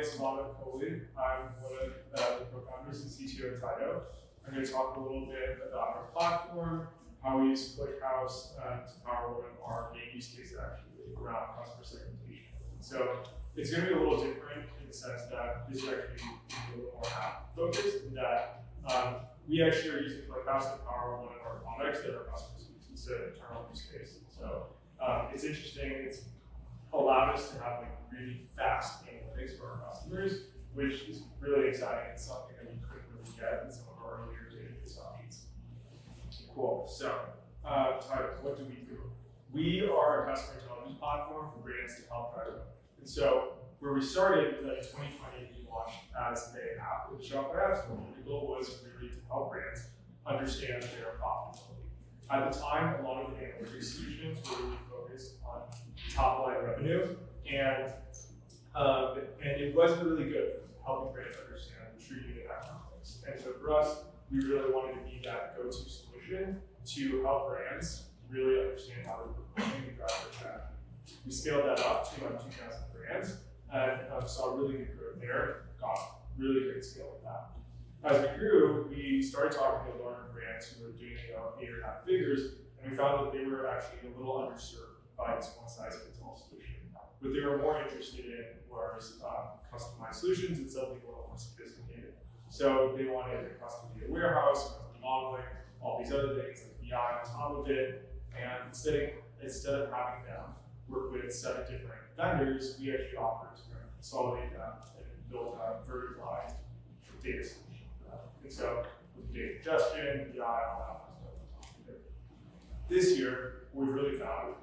is Manav Kohli. I'm one of the co-founders and CTO of Tydo. I'm going to talk a little bit about our platform, how we use ClickHouse to power one of our main use cases actually around customer segmentation. So it's going to be a little different in the sense that this is actually a little more app focused, in that we actually are using ClickHouse to power one of our products that our customers use. It's an internal use case. So it's interesting. It's allowed us to have like really fast analytics for our customers, which is really exciting. It's something that we couldn't really get in some of our earlier database options. Cool. So, Tydo, what do? We are a customer intelligence platform for brands to help drive growth. And so, where we started was that in 2020, we launched as an app with the Shopify App Store. The goal was really to help brands understand their profitability. At the time, a lot of the analytics solutions were really focused on top line revenue, and it wasn't really good for helping brands understand the true unit economics. And so for us, we really wanted to be that go-to solution to help brands really understand how they're performing and drive their strategy. We scaled that up to 2,000 brands and saw really good growth there, got really great scale with that. As we grew, we started talking to larger brands who were doing 8 or 9 figures, and we found that they were actually a little underserved by this one-size-fits-all solution. What they were more interested in was customized solutions and something a little more sophisticated. So they wanted a custom data warehouse, custom modeling, all these other things like BI on top of it. And instead of having them work with 7 different vendors, we actually offered to consolidate them and build a verticalized data solution. And so with data ingestion, BI, all that kind of stuff on top of it. This year, what we really found,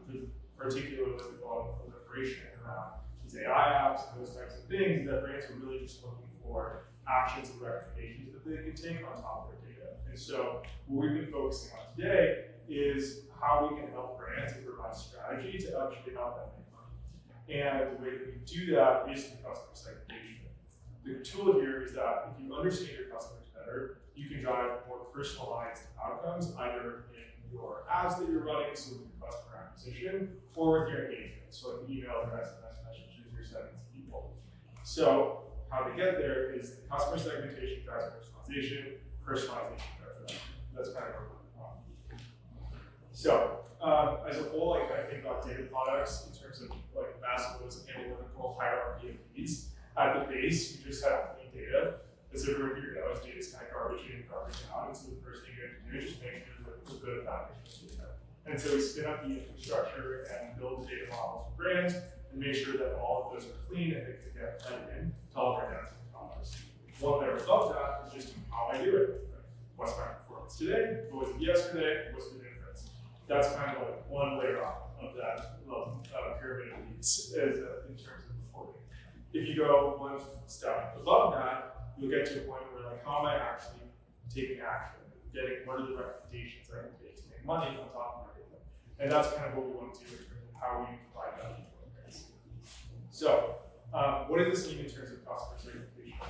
particularly with the proliferation around these AI apps and those types of things, that brands are really just looking for actions and recommendations that they can take on top of their data. And so what we've been focusing on today is how we can help brands and provide strategy to actually help them make money. And the way that we do that is through customer segmentation. The tool here is that if you understand your customers better, you can drive more personalized outcomes, either in your ads that you're running, so with your customer acquisition, or with your engagement, so like email or SMS messages you're sending to people. So how to get there is the customer segmentation drives personalization drives revenue. That's kind of our problem. So as a whole, I kind of think about data products in terms of like Maslow's analytical hierarchy of needs. At the base, you just have clean data. As everyone here knows, data is kind of garbage in, garbage out. And so the first thing you have to do is just make sure that it's a good foundation of data. And so we spin up the infrastructure and build the data models for brands and make sure that all of those are clean and they can get fed in to all of our downstream products. One layer above that is just how I do it. What's my performance today? What was it yesterday? What's the difference? That's kind of like one layer up of that pyramid of needs in terms of reporting. If you go one step above that, you'll get to a point where like, how am I actually taking action? What are the recommendations I can take to make money on top of my data? And that's kind of what we want to do in terms of how we provide value to our brands. So, what does this mean in terms of customer segmentation?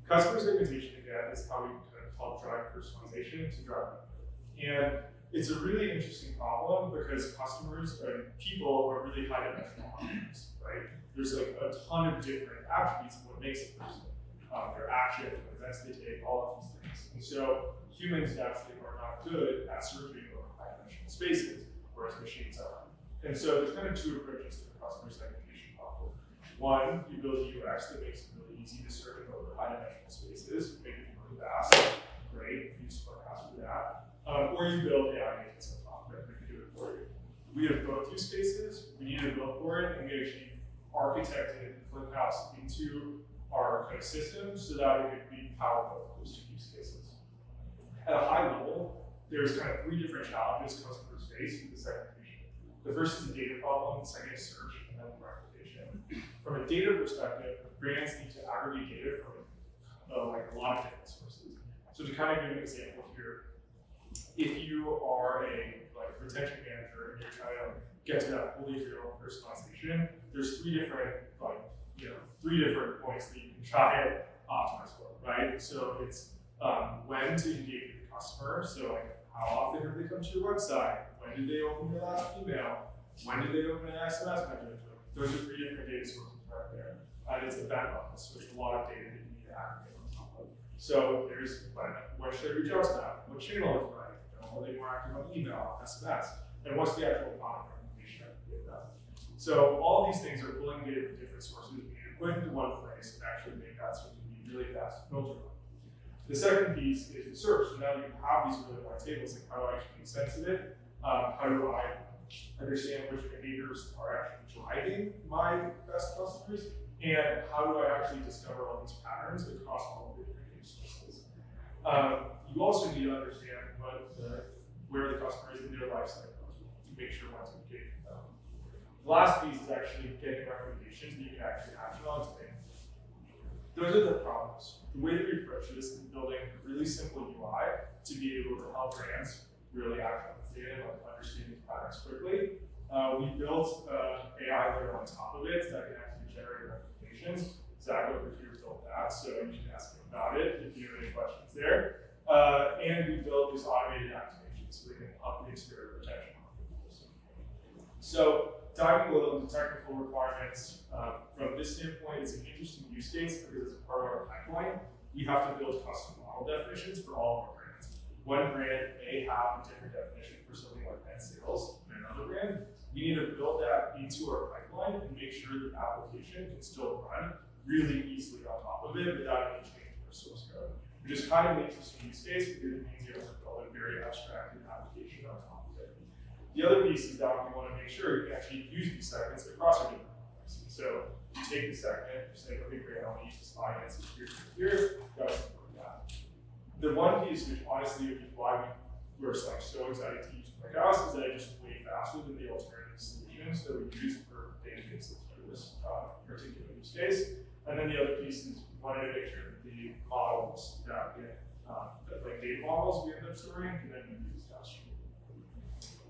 Customer segmentation, again, is how we kind of help drive personalization to drive revenue. And it's a really interesting problem because people are really high-dimensional objects, right? There's like a ton of different attributes of what makes a person. Their action, the events they take, all of these things. And so humans naturally are not good at searching over high-dimensional spaces, whereas machines are. And so there's kind of 2 approaches to the customer segmentation problem. One, you build a UX that makes it really easy to search over high-dimensional spaces, make it really fast. Great, use ClickHouse for that. Or you build AI agents on top of it that can do it for you. We have both use cases. We need to build for it, and we actually architected ClickHouse into our kind of system so that it could be powerful for those 2 use cases. At a high level, there's kind of 3 different challenges customers face with the segmentation. The first is the data problem, the second is search, and then recommendation. From a data perspective, brands need to aggregate data from like a lot of different sources. So to kind of give an example here, if you are a retention manager and you're trying to get to that holy grail of personalization, there's 3 different points that you can try and optimize for, right? So it's when to engage with the customer. So like how often have they come to your website? When did they open your last email? When did they open an SMS message? Those are 3 different data sources right there. and it's event level, so it's a lot of data that you need to aggregate on top of. So there's when should I reach out to them? What channel is right? Are they more active on email, SMS? And what's the actual product information I can give them? So all of these things are pulling data from different sources. We need to put it into one place and actually make that so it can be really fast to filter on. The second piece is the search. So now you have these really wide tables, like how do I actually make sense of it? How do I understand which behaviors are actually driving my best customers? And how do I actually discover all these patterns across all of the different data sources? You also need to understand where the customer is in their life cycle as well, to make sure when to engage with them. The last piece is actually getting recommendations that you can actually action on today. Those are the problems. The way that we approach this is building a really simple UI to be able to help brands really act on this data and understand these patterns quickly. We built AI layer on top of it that can actually generate recommendations. Zach over here built that, so you can ask him about it if you have any questions there. And we built this automated activation so they can update their retention. So diving a little into technical requirements, from this standpoint, it's an interesting use case because as a part of our pipeline, we have to build custom model definitions for all of our brands. One brand may have a different definition for something like net sales than another brand. We need to build that into our pipeline and make sure the application can still run really easily on top of it without any change to our source code, which is kind of an interesting use case because it means you have to build a very abstracted application on top of it. The other piece is that we want to make sure you can actually use these segments across our different products. So you take the segment, you say, okay, great, I want to use this audience here, got to support that. The one piece which honestly is why we're so excited to use ClickHouse is that it's just way faster than the alternative solutions that we use for databases for this particular use case. And then the other piece is we wanted to make sure that the models that we like data models we end up storing can then be used downstream.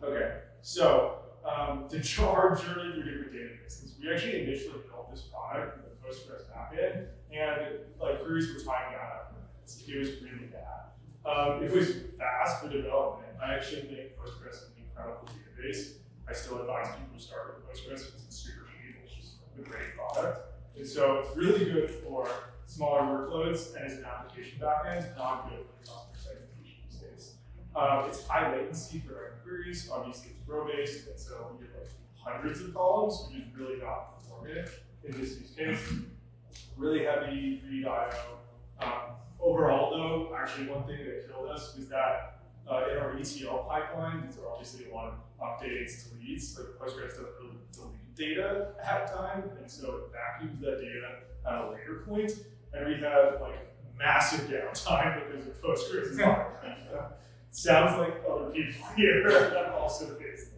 Okay, so our journey through different databases. We actually initially built this product with a Postgres backend, and like queries were timed out after minutes. It was really bad. It was fast for development. I actually think Postgres is an incredible database. I still advise people to start with Postgres because it's super cheap. It's just a great product. And so it's really good for smaller workloads and as an application backend, not good for the customer segmentation use case. It's high latency for writing queries. Obviously, it's row-based, and so you get like hundreds of columns, which is really not performant in this use case. Really heavy read I/O. Overall, though, actually one thing that killed us was that in our ETL pipeline, these are obviously a lot of updates, deletes. Like Postgres doesn't really delete data at time, and so it vacuums that data at a later point. And we had like massive downtime because of Postgres. Sounds like other people here that also face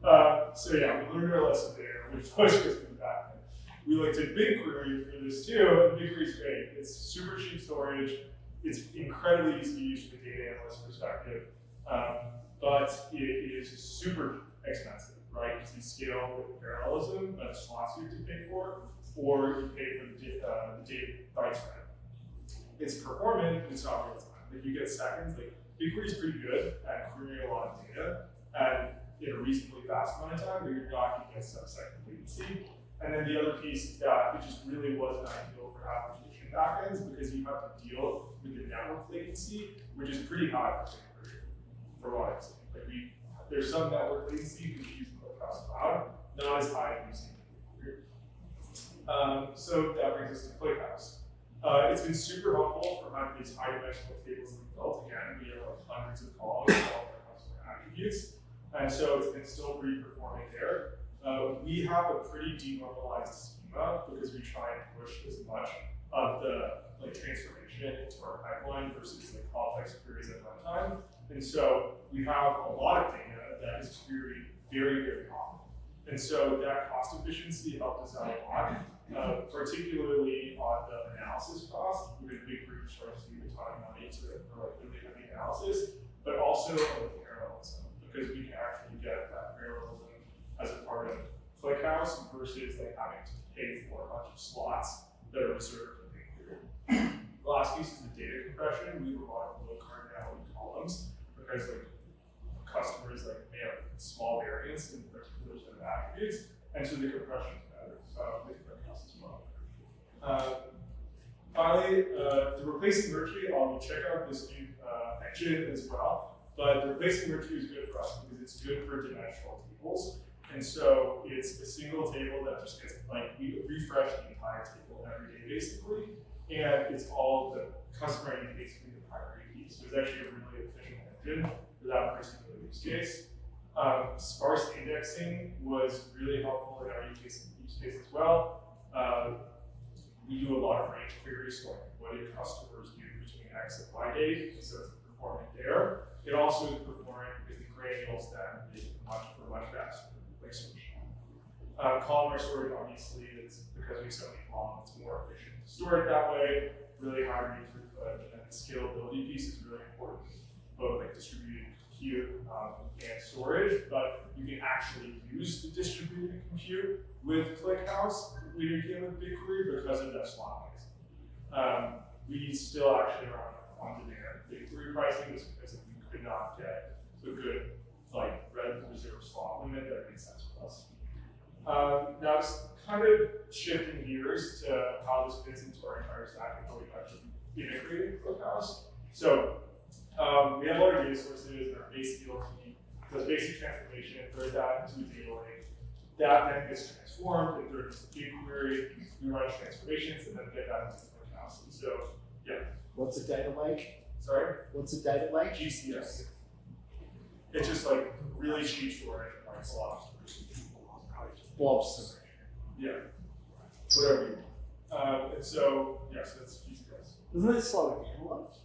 that. So yeah, we learned our lesson there with Postgres in the back end. We looked at BigQuery for this too, and BigQuery is great. It's super cheap storage. It's incredibly easy to use from a data analyst perspective, but it is super expensive, right? Because you scale with parallelism, but slots you have to pay for, or you pay for the data bytes rent. It's performant, but it's not real time. Like you get seconds. Like BigQuery is pretty good at querying a lot of data and in a reasonably fast amount of time, but you're not going to get sub-second latency. And then the other piece is that it just really wasn't ideal for application backends because you have to deal with the network latency, which is pretty high for BigQuery, for what I've seen. Like there's some network latency when you use ClickHouse Cloud, not as high as you see BigQuery. So that brings us to ClickHouse. It's been super helpful for having these high-dimensional tables that we built. Again, we have like hundreds of columns with all of our customer attributes, and so it's been still pretty performing there. We have a pretty denormalized schema because we try and push as much of the transformation into our pipeline versus complex queries at runtime. And so we have a lot of data that is queried very, very often. And so that cost efficiency helped us out a lot, particularly on the analysis cost. We had a big group charges you a ton of money for really heavy analysis, but also on the parallelism, because we can actually get that parallelism as a part of ClickHouse versus having to pay for a bunch of slots that are reserved for BigQuery. The last piece is the data compression. We were on low cardinality columns because customers may have small variance in particular set of attributes, and so the compression is better with ClickHouse as well. finally, the replacing Mercury, I'll check out this new engine as well. But the replacing Mercury is good for us because it's good for dimensional tables. And so it's a single table that just gets, like, we refresh the entire table every day, basically. And it's all the customer ID, basically the primary key. So it's actually a really efficient engine for that particular use case. Sparse indexing was really helpful in our use case as well. We do a lot of range queries, so like what do customers do between X and Y date, so it's performing there. It also is performing because the granules then is much faster than the search. Columnar storage, obviously, it's because we have so many columns, it's more efficient to store it that way. Really high read throughput, and the scalability piece is really important, both like distributed compute and storage, but you can actually use the distributed compute with ClickHouse when you're dealing with BigQuery because of that slot pricing. We still actually are on-demand BigQuery pricing just because we could not get a good like reserve slot limit that made sense for us. Now just kind of shifting gears to how this fits into our entire stack and how we actually integrate ClickHouse. So we have all our data sources and our base DLT does basic transformation, throws that into a data lake. That then gets transformed and throws into BigQuery. We run transformations and then get that into ClickHouse. And so, yeah. What's a data lake? Sorry? What's a data lake? GCS. It's just like really cheap storage, like a lot of Blob storage. Yeah. Whatever you want. And so, yes, that's GCS. Isn't it slow to analyze?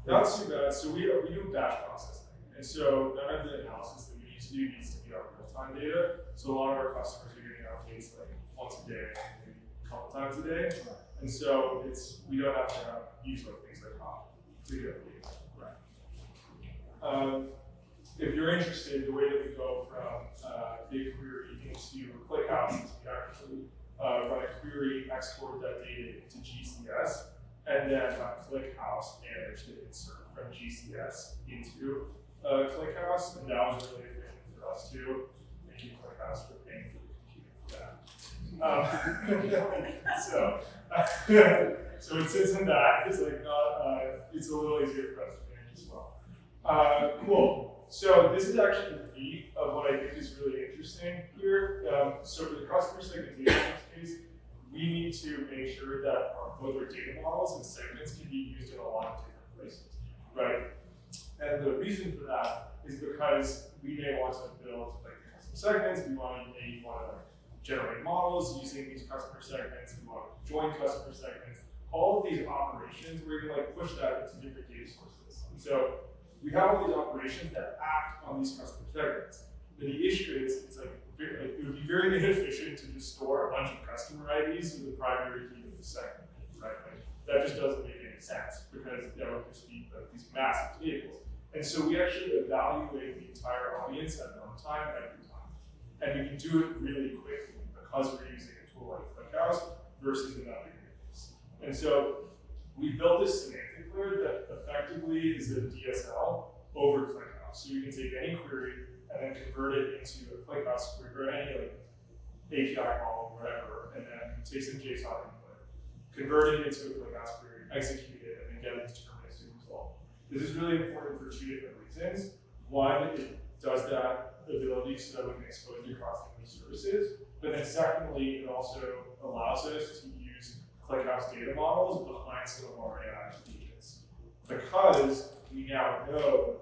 Not too bad. So we do batch processing. And so none of the analysis that we need to do needs to be our real-time data. So a lot of our customers are getting updates like once a day, maybe a couple times a day. And so we don't have to use like things like Kohli. We do updates. Right. If you're interested, the way that we go from BigQuery into ClickHouse is we actually run a query, export that data into GCS, and then ClickHouse manage the insert from GCS into ClickHouse, and that was really efficient for us too. Thank you, ClickHouse, for paying for the computer for that. So it sits in that. It's like not. It's a little easier for us to manage as well. Cool. So this is actually the meat of what I think is really interesting here. So for the customer segmentation case, we need to make sure that both our data models and segments can be used in a lot of different places, right? And the reason for that is because we may want to build like custom segments. We want to like generate models using these customer segments. We want to join customer segments. All of these operations, we're going to like push that into different data sources. And so we have all these operations that act on these customer segments. But the issue is, it's like it would be very inefficient to just store a bunch of customer IDs with the primary key of the segment, right? Like, that just doesn't make any sense because that would just be like, these massive tables. And so we actually evaluate the entire audience at runtime every time. And we can do it really quickly because we're using a tool like ClickHouse versus another database. And so we built this semantic layer that effectively is a DSL over ClickHouse. So you can take any query and then convert it into a ClickHouse query or any like API call or whatever, and then take some JSON input, convert it into a ClickHouse query, execute it, and then get a deterministic result. This is really important for two different reasons. One, it does that ability so that we can expose it across different services. But then secondly, it also allows us to use ClickHouse data models behind some of our AI agents. Because we now know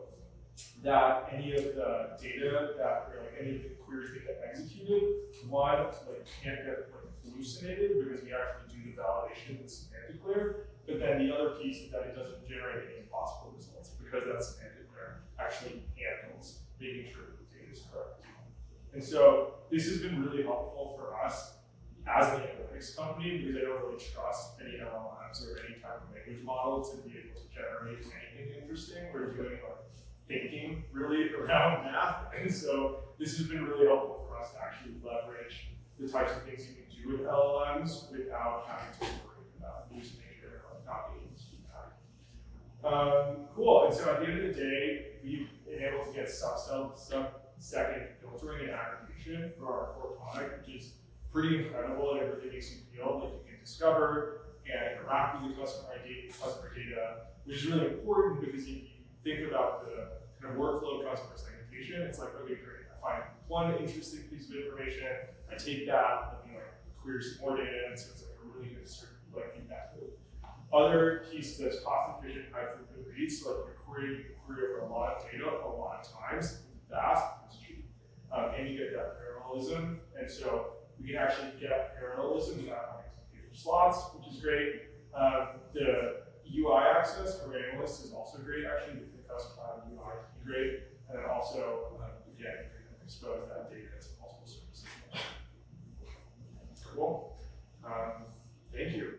that any of the data that, or like any of the queries that get executed, one, like can't get like hallucinated because we actually do the validation with semantic layer. But then the other piece is that it doesn't generate any impossible results because that semantic layer actually handles making sure that the data is correct. And so this has been really helpful for us as an analytics company because I don't really trust any LLMs or any type of language model to be able to generate anything interesting. We're doing like thinking really around math. And so this has been really helpful for us to actually leverage the types of things you can do with LLMs without having to worry about hallucination or like not being able to do that. Cool. And so at the end of the day, we've been able to get sub-second filtering and aggregation for our core product, which is pretty incredible. It really makes you feel like you can discover and interact with the customer data, which is really important because if you think about the kind of workflow of customer segmentation, it's like, okay, great, I find one interesting piece of information, I take that, let me like query some more data, and so it's like a really good sort of like feedback loop. Other piece that's cost efficient, high throughput reads, so like you query over a lot of data a lot of times, it's fast, it's cheap, and you get that parallelism, and so we can actually get parallelism without having to pay for slots, which is great. The UI access for analysts is also great, actually,